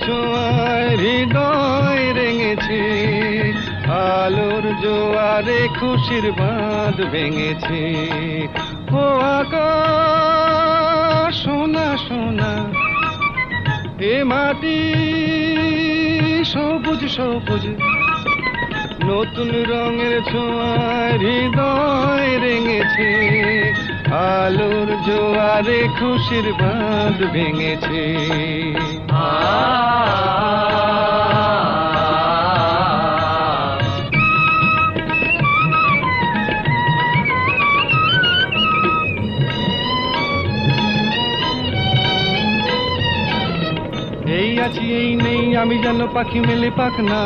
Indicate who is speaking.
Speaker 1: ছোঁয়ায় হৃদয় রেঙেছে, আলোর জোয়ারে খুশির বাঁধ ভেঙেছে। ও আকাশ সোনা সোনা, এ মাটি সবুজ সবুজ, নতুন রঙের ছোঁয়ায় হৃদয় রেঙেছে, আলোর জোয়ারে খুশির বাঁধ ভেঙেছে। এই আছি এই নেই, আমি যেন পাখি মেলে পাখনা।